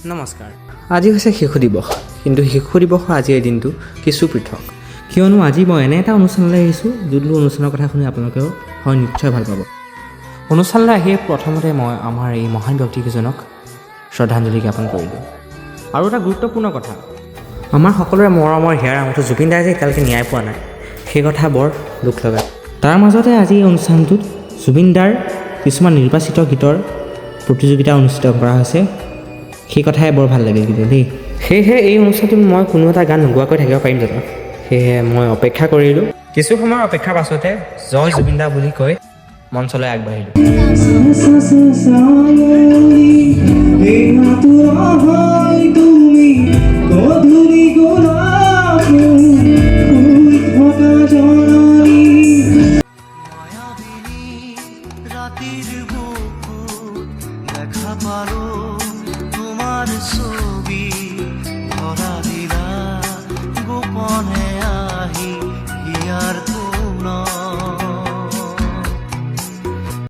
নমস্কাৰ। আজি হৈছে শিশু দিৱস, কিন্তু শিশু দিৱসৰ আজিৰ দিনটো কিছু পৃথক, কিয়নো আজি মই এনে এটা অনুষ্ঠানলৈ আহিছোঁ যোনটো অনুষ্ঠানৰ কথা শুনি আপোনালোকেও হয় নিশ্চয় ভাল পাব। অনুষ্ঠানলৈ আহি প্ৰথমতে মই আমাৰ এই মহান ব্যক্তিকেইজনক শ্ৰদ্ধাঞ্জলি জ্ঞাপন কৰিলোঁ। আৰু এটা গুৰুত্বপূৰ্ণ কথা, আমাৰ সকলোৰে মৰমৰ হিয়াৰ আমঠু জুবিন দাই যে এতিয়ালৈকে ন্যায় পোৱা নাই, সেই কথা বৰ দুখ লগা। তাৰ মাজতে আজি এই অনুষ্ঠানটোত জুবিন দাৰ কিছুমান নিৰ্বাচিত গীতৰ প্ৰতিযোগিতা অনুষ্ঠিত কৰা হৈছে, সেই কথাই বৰ ভাল লাগে কিন্তু দেই। সেয়েহে এই অনুষ্ঠানটোত মই কোনো এটা গান নোগোৱাকৈ থাকিব পাৰিম জানো, সেয়েহে মই অপেক্ষা কৰিলোঁ। কিছু সময়ৰ অপেক্ষাৰ পাছতে জয় জুবিন দা বুলি কৈ মঞ্চলৈ আগবাঢ়িলোঁ।